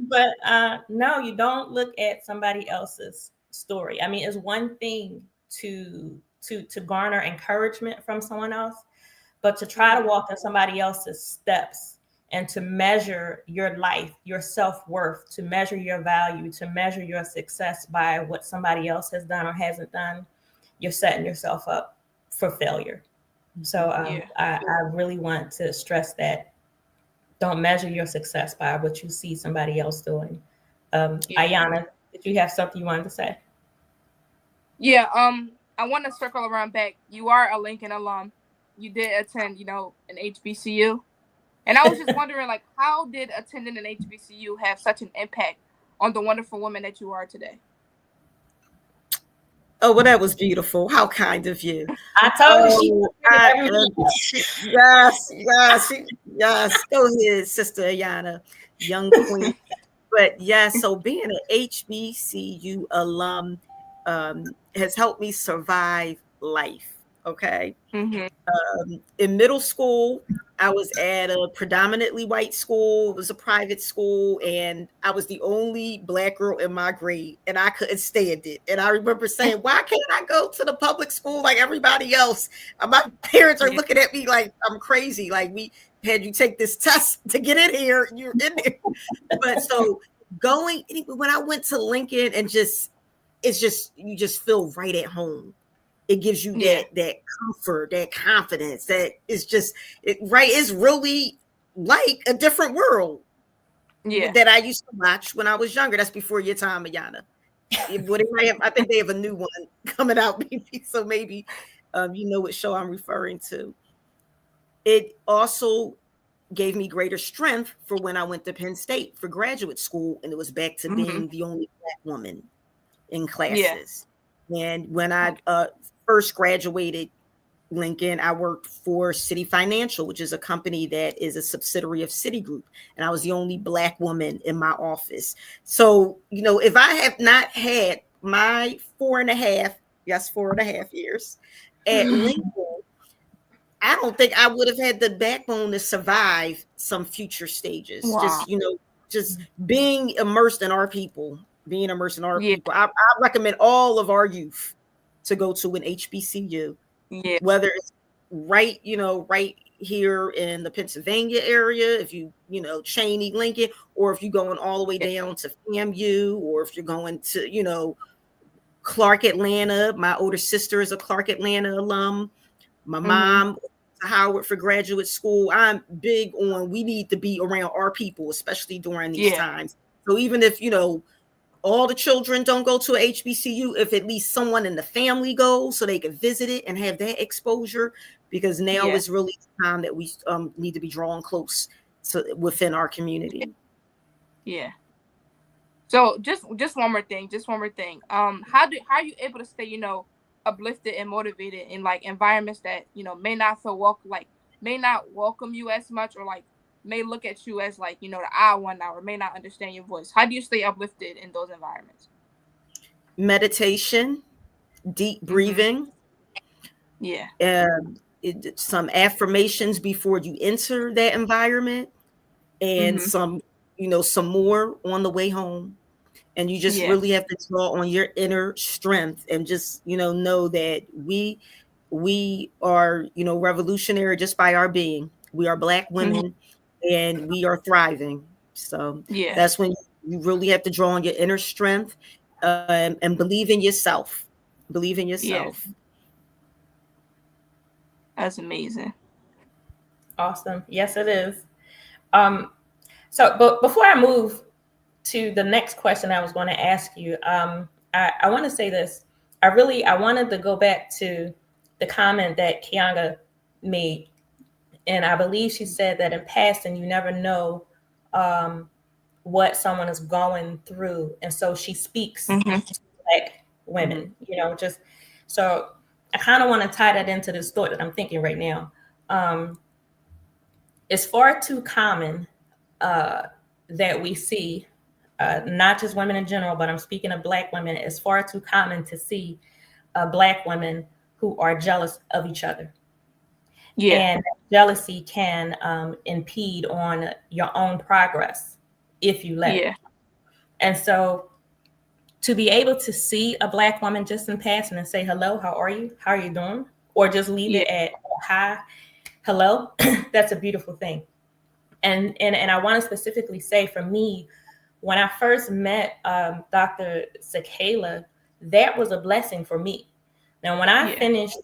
But no, you don't look at somebody else's story. I mean, it's one thing to garner encouragement from someone else, but to try to walk in somebody else's steps and to measure your life, your self-worth, to measure your value, to measure your success by what somebody else has done or hasn't done, you're setting yourself up for failure. So I really want to stress that. Don't measure your success by what you see somebody else doing. Ayana, did you have something you wanted to say? Yeah, I want to circle around back. You are a Lincoln alum. You did attend, an HBCU. And I was just wondering, like, how did attending an HBCU have such an impact on the wonderful woman that you are today? Oh, well, that was beautiful. How kind of you. I told you. Yes. Go ahead, Sister Ayana, young queen. But yes, so being an HBCU alum has helped me survive life. Okay. In middle school, I was at a predominantly white school. It was a private school, and I was the only Black girl in my grade, and I couldn't stand it. And I remember saying, why can't I go to the public school like everybody else? My parents are looking at me like I'm crazy. Like, we had you take this test to get in here. You're in there. But so when I went to Lincoln, and you just feel right at home. It gives you that comfort, that confidence, that is just it's really like a different world that I used to watch when I was younger. That's before your time, Ayana. I think they have a new one coming out, maybe. So maybe you know what show I'm referring to. It also gave me greater strength for when I went to Penn State for graduate school, and it was back to being the only Black woman in classes. And when I first graduated Lincoln, I worked for City Financial, which is a company that is a subsidiary of Citigroup. And I was the only Black woman in my office. So, if I have not had my 4.5 years at Lincoln, I don't think I would have had the backbone to survive some future stages. Wow. Just being immersed in our people. I recommend all of our youth to go to an HBCU, whether it's right, right here in the Pennsylvania area, if Cheney, Lincoln, or if you're going all the way Yeah. down to FAMU, or if you're going to, Clark Atlanta. My older sister is a Clark Atlanta alum. My Mm-hmm. mom to Howard for graduate school. I'm big on we need to be around our people, especially during these Yeah. times. So even if, all the children don't go to a HBCU, if at least someone in the family goes so they can visit it and have that exposure, because now Yeah. is really time that we need to be drawn close to within our community. Yeah. So just one more thing, just one more thing. How are you able to stay, uplifted and motivated in like environments that, may not feel welcome, like may not welcome you as much, or like may look at you as like, the odd one out, or may not understand your voice. How do you stay uplifted in those environments? Meditation, deep Mm-hmm. breathing, Yeah. some affirmations before you enter that environment, and Mm-hmm. some more on the way home. And you just Yeah. really have to draw on your inner strength and just know that we are revolutionary just by our being. We are Black Mm-hmm. women, and we are thriving. So Yeah. that's when you really have to draw on your inner strength, and believe in yourself. Believe in Yeah. yourself. That's amazing. Awesome. Yes, it is. Um, but before I move to the next question I was going to ask you, I want to say this. I wanted to go back to the comment that Kianga made, and I believe she said that in passing, you never know um, what someone is going through, and so she speaks Mm-hmm. to Black Mhm. women. Just so I kind of want to tie that into this thought that I'm thinking right now. Um, it's far too common uh, that we see, not just women in general, but I'm speaking of Black women. It's far too common to see Black women who are jealous of each other, Yeah. and jealousy can impede on your own progress if you let it. Yeah. And so, to be able to see a Black woman just in passing and say hello, how are you, how are you doing, or just leave Yeah. it at hi, hello, that's a beautiful thing. And I want to specifically say, for me, when I first met Dr. Sekela, that was a blessing for me. Now, when I Yeah. finished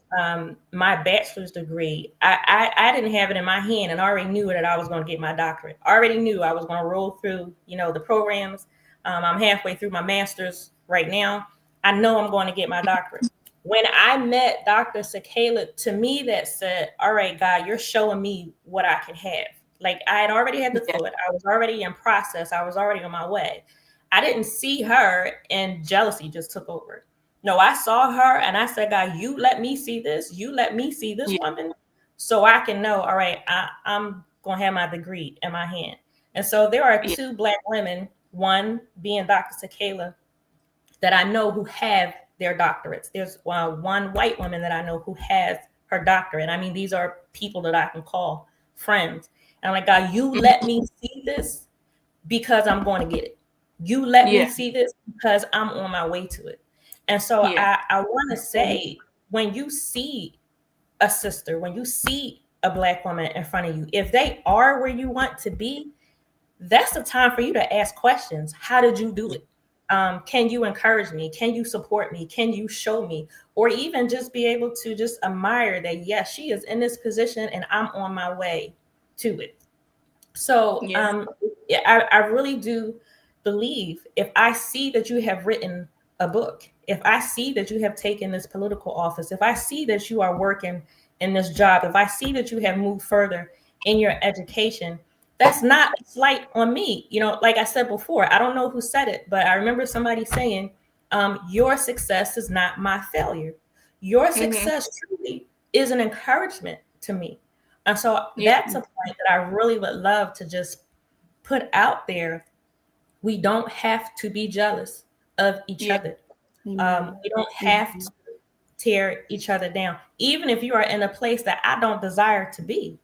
my bachelor's degree, I didn't have it in my hand, and I already knew that I was going to get my doctorate. I already knew I was going to roll through, the programs. I'm halfway through my master's right now. I know I'm going to get my doctorate. When I met Dr. Sekela, to me that said, all right, God, you're showing me what I can have. Like, I had already had the Yeah. thought. I was already in process. I was already on my way. I didn't see her, and jealousy just took over. No, I saw her and I said, God, you let me see this. You let me see this Yeah. woman so I can know, all right, I'm going to have my degree in my hand. And so there are Yeah. two Black women, one being Dr. Sekela, that I know who have their doctorates. There's one white woman that I know who has her doctorate. I mean, these are people that I can call friends. And I'm like, God, you let Mhm. me see this because I'm going to get it. You let me Yeah. see this because I'm on my way to it. And so Yeah. I want to say, when you see a sister, when you see a Black woman in front of you, if they are where you want to be, that's the time for you to ask questions. How did you do it? Can you encourage me? Can you support me? Can you show me? Or even just be able to just admire that, yes, she is in this position and I'm on my way to it. So Yeah. yeah, I really do believe, if I see that you have written a book, if I see that you have taken this political office, if I see that you are working in this job, if I see that you have moved further in your education, that's not a slight on me. Like I said before, I don't know who said it, but I remember somebody saying, your success is not my failure. Your Mhm. success truly is an encouragement to me. And so Yeah. that's a point that I really would love to just put out there. We don't have to be jealous of each Yeah. other. Amen. We don't have to Mhm. tear each other down. Even if you are in a place that I don't desire to be,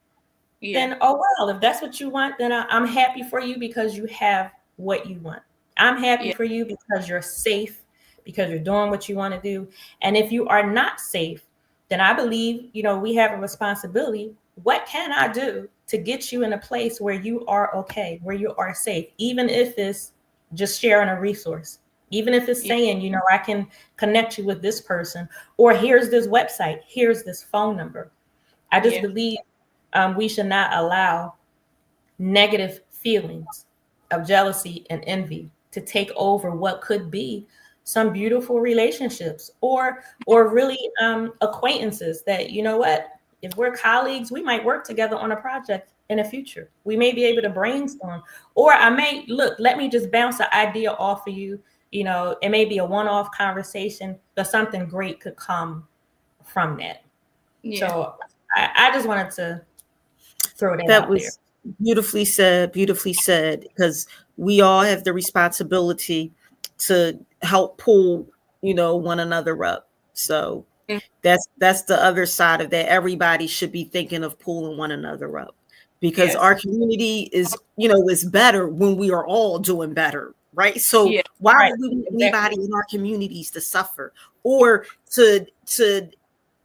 Yeah. then oh well, if that's what you want, then I'm happy for you because you have what you want. I'm happy Yeah. for you because you're safe, because you're doing what you want to do. And if you are not safe, then I believe, we have a responsibility. What can I do to get you in a place where you are okay, where you are safe, even if it's just sharing a resource, even if it's saying, I can connect you with this person, or here's this website, here's this phone number. I just believe we should not allow negative feelings of jealousy and envy to take over what could be some beautiful relationships, or really acquaintances that, what, if we're colleagues, we might work together on a project in the future. We may be able to brainstorm, or I may let me just bounce an idea off of you. It may be a one-off conversation, but something great could come from that. So I just wanted to throw that out there. Was beautifully said, because we all have the responsibility to help pull, one another up. So that's the other side of that. Everybody should be thinking of pulling one another up, because our community is, is better when we are all doing better, right? So why would we want anybody in our communities to suffer or to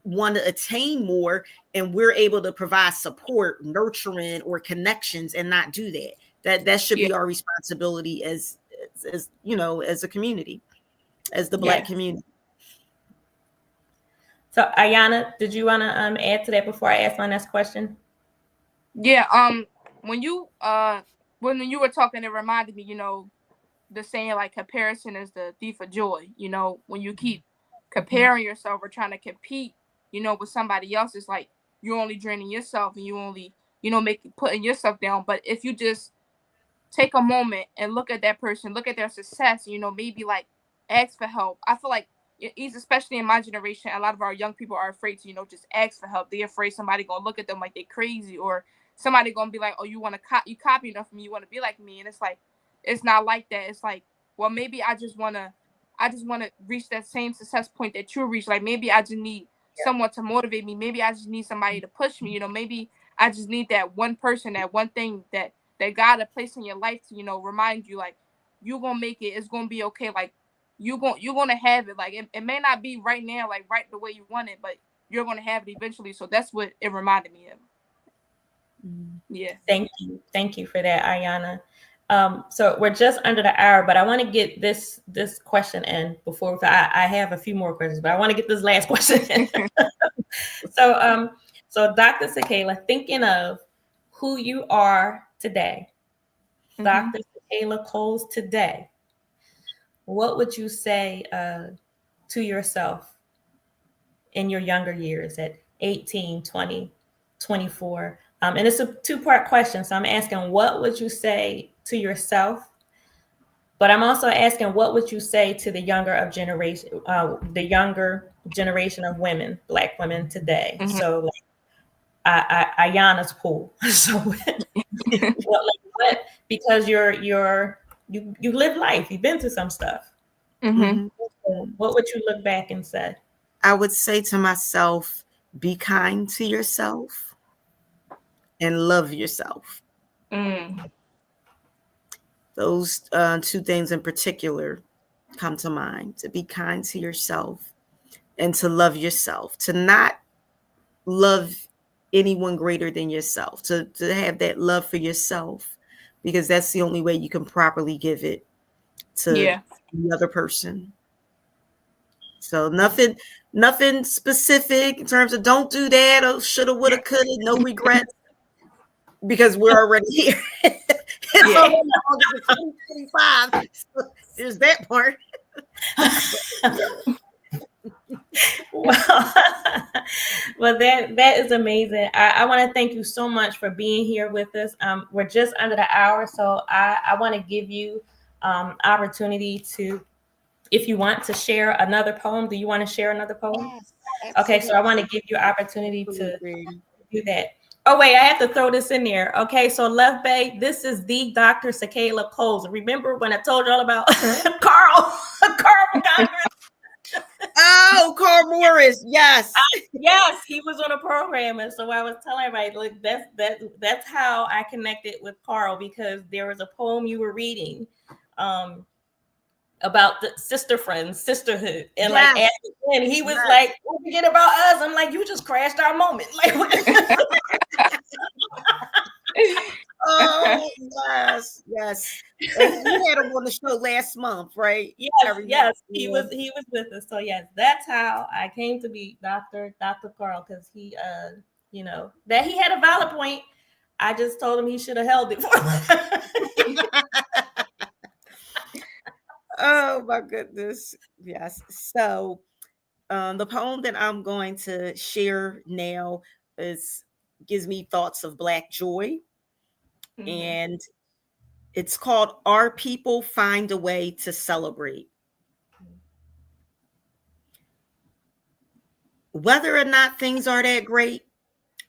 want to attain more, and we're able to provide support, nurturing, or connections, and not do that should be our responsibility as as a community, as the Black community. So Ayana, did you want to add to that before I ask my next question? When you were talking, it reminded me, the saying, like, comparison is the thief of joy. When you keep comparing yourself or trying to compete, with somebody else, it's like you're only draining yourself, and you only, putting yourself down. But if you just take a moment and look at that person, look at their success, maybe like ask for help. I feel like, especially in my generation, a lot of our young people are afraid to, just ask for help. They're afraid somebody gonna look at them like they're crazy, or somebody gonna be like, oh, you want to you copy enough of me, you want to be like me. And it's like, it's not like that. It's like, well, maybe I just want to reach that same success point that you reach. Like, maybe I just need someone to motivate me. Maybe I just need somebody to push me. Maybe I just need that one person, that one thing that God has placed in your life to, remind you, like, you're gonna make it. It's gonna be okay. Like, you're gonna have it. Like, it may not be right now, like right the way you want it, but you're gonna have it eventually. So that's what it reminded me of. Yeah. Thank you for that, Ayana. So we're just under the hour, but I want to get this question in before I have a few more questions, but I want to get this last question in. So Dr. Sekela, thinking of who you are today, Dr. Sekela Coles today, what would you say to yourself in your younger years at 18, 20, 24? And it's a two-part question. So I'm asking, what would you say to yourself? But I'm also asking, what would you say to the younger generation of women, Black women today? So like Ayana's pool. So what? Because you live life, you've been through some stuff. What would you look back and say? I would say to myself, be kind to yourself and love yourself. Those two things in particular come to mind: to be kind to yourself and to love yourself, to not love anyone greater than yourself, to have that love for yourself, because that's the only way you can properly give it to the other person. So nothing specific in terms of don't do that or shoulda, woulda, coulda, no regrets, because we're already here. It's almost August 2025. So there's that part. Well, that is amazing. I want to thank you so much for being here with us. We're just under the hour, so I want to give you opportunity to, if you want to share another poem. Do you want to share another poem? Yes, okay, so I want to give you opportunity to do that. Oh, wait, I have to throw this in there. Okay, so Left Bay, this is the Dr. Sekela Coles. Remember when I told you all about Carl from Congress? Oh, Carl Morris, yes. Yes, he was on a program. And so I was telling everybody, look, that's how I connected with Carl, because there was a poem you were reading. about the sister friends, sisterhood, and like at Yes, the end, he was yes. like, "Don't forget about us." I'm like, "You just crashed our moment." Like, Oh, yes, yes. And you had him on the show last month, right? I yes, remember. yes, Yeah. he was with us. So yes, that's how I came to be Dr. Carl, because he you know, that he had a valid point. I just told him he should have held it for. Oh my goodness. Yes. So the poem that I'm going to share now is gives me thoughts of Black joy, Mhm. and it's called Our People Find a Way to Celebrate. Whether or not things are that great,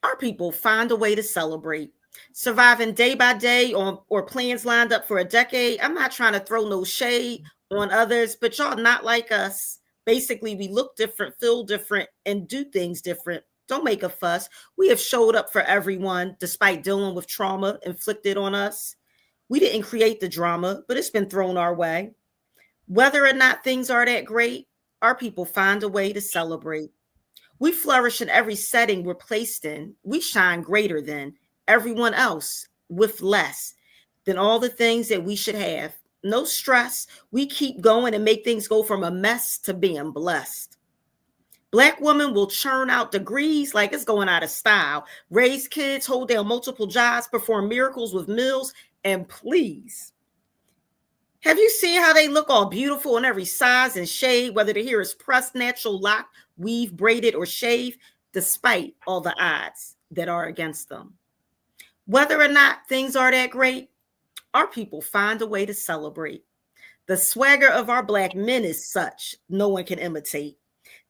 our people find a way to celebrate. Surviving day by day or plans lined up for a decade. I'm not trying to throw no shade on others, but y'all not like us. Basically, we look different, feel different, and do things different. Don't make a fuss. We have showed up for everyone despite dealing with trauma inflicted on us. We didn't create the drama, but it's been thrown our way. Whether or not things are that great, our people find a way to celebrate. We flourish in every setting we're placed in. We shine greater than everyone else with less than all the things that we should have. No stress. We keep going and make things go from a mess to being blessed. Black women will churn out degrees like it's going out of style, raise kids, hold down multiple jobs, perform miracles with meals, and please, have you seen how they look all beautiful in every size and shade, whether the hair is pressed, natural, locked, weave, braided, or shaved, despite all the odds that are against them? Whether or not things are that great, our people find a way to celebrate. The swagger of our Black men is such no one can imitate.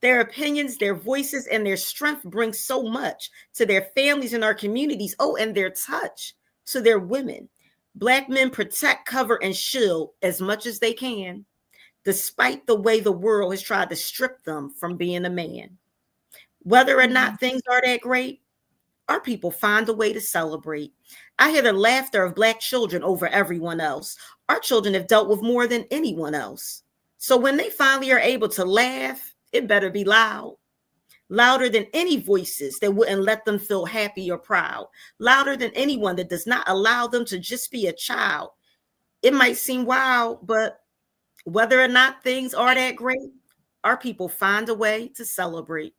Their opinions, their voices, and their strength bring so much to their families and our communities. Oh, and their touch to their women. Black men protect, cover, and shield as much as they can, despite the way the world has tried to strip them from being a man. Whether or Mhm. not things are that great, our people find a way to celebrate. I hear the laughter of Black children over everyone else. Our children have dealt with more than anyone else. So when they finally are able to laugh, it better be loud. Louder than any voices that wouldn't let them feel happy or proud. Louder than anyone that does not allow them to just be a child. It might seem wild, but whether or not things are that great, our people find a way to celebrate.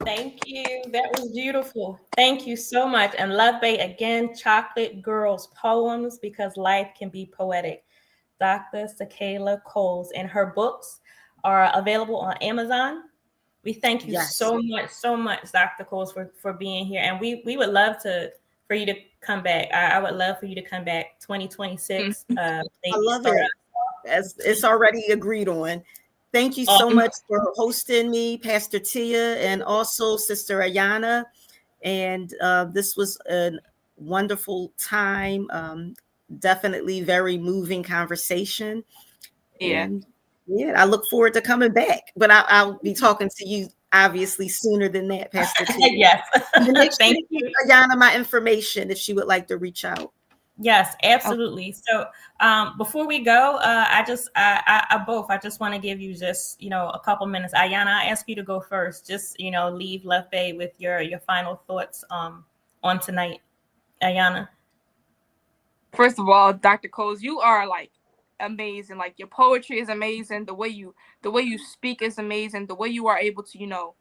Thank you. That was beautiful. Thank you so much. And Love Bay again, Chocolate Girls Poems, because life can be poetic. Dr. Sekela Coles, and her books are available on Amazon. We thank you Yes. so much, Dr. Coles, for being here. And we would love to for you to come back. I would love for you to come back 2026. Mhm. I Maybe love start it. It's already agreed on. Thank you so off. much for hosting me, Pastor Tia, and also Sister Ayana. And this was a wonderful time. Definitely very moving conversation. Yeah. And yeah, I look forward to coming back. But I'll be talking to you obviously sooner than that, Pastor Tia. Yes. And make sure Thank to give you. Ayana my information if she would like to reach out. Yes, Oh, absolutely. So before we go, I just want to give you just, you know, a couple minutes. Ayana, I ask you to go first. Just, you know, leave Left Bay with your final thoughts on tonight. Ayana. first of all, Dr. Coles, you are like amazing. Like your poetry is amazing. The way you speak is amazing. The way you are able to,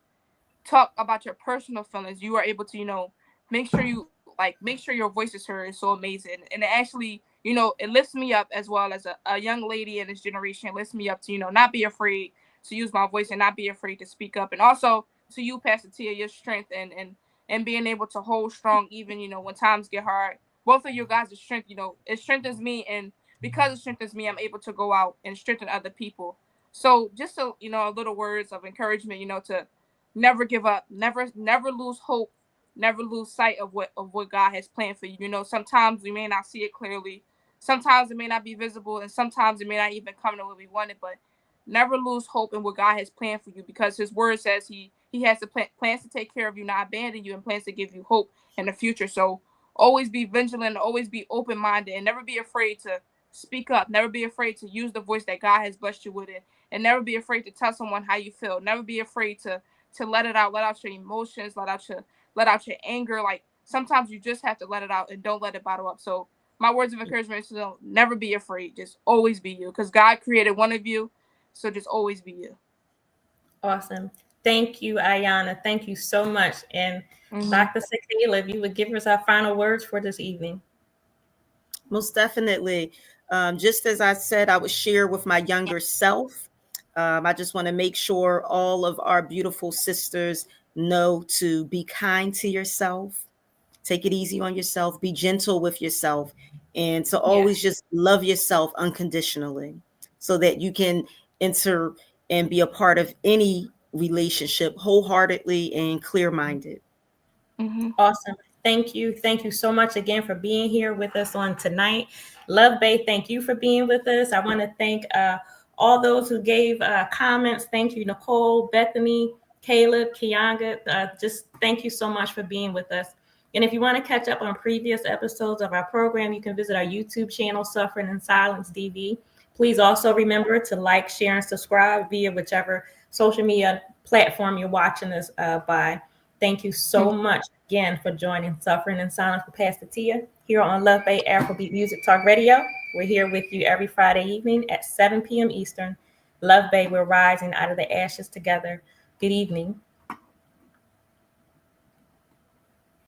talk about your personal feelings, you are able to, make sure your voice is heard is so amazing. And it actually, it lifts me up as well as a young lady in this generation. It lifts me up to, not be afraid to use my voice and not be afraid to speak up. And also to you, Pastor Tia, your strength and being able to hold strong even, when times get hard. Both of you guys' strength, it strengthens me, and because it strengthens me, I'm able to go out and strengthen other people. So just a little words of encouragement, to never give up, never lose hope, never lose sight of what God has planned for you. Sometimes we may not see it clearly, sometimes it may not be visible, and sometimes it may not even come the way we want it. But never lose hope in what God has planned for you, because His Word says He has the plans to take care of you, not abandon you, and plans to give you hope in the future. So always be vigilant, always be open minded, and never be afraid to speak up. Never be afraid to use the voice that God has blessed you with it, and never be afraid to tell someone how you feel. Never be afraid to let out your emotions, let out your anger. Like sometimes you just have to let it out and don't let it bottle up. So my words of encouragement is to never be afraid. Just always be you, because God created one of you. So just always be you. Awesome. Thank you, Ayana. Thank you so much. And Mm-hmm. Dr. Sekela, if you would give us our final words for this evening. Most definitely. Just as I said, I would share with my younger self. I just want to make sure all of our beautiful sisters know to be kind to yourself, take it easy on yourself, be gentle with yourself, and to Yeah. always just love yourself unconditionally so that you can enter and be a part of any relationship wholeheartedly and clear minded. Mm-hmm. Awesome. Thank you. Thank you so much again for being here with us on tonight. Love Bay, thank you for being with us. I want to thank all those who gave comments. Thank you, Nicole, Bethany, Caleb, Kianga. Just thank you so much for being with us. And if you want to catch up on previous episodes of our program, you can visit our YouTube channel, Suffering in Silence DV. Please also remember to like, share, and subscribe via whichever social media platform you're watching us by. Thank you so much again for joining Suffering in Silence with Pastor Tia here on Love Bay Afrobeat Music Talk Radio. We're here with you every Friday evening at 7 p.m. Eastern. Love Bay, we're rising out of the ashes together. Good evening.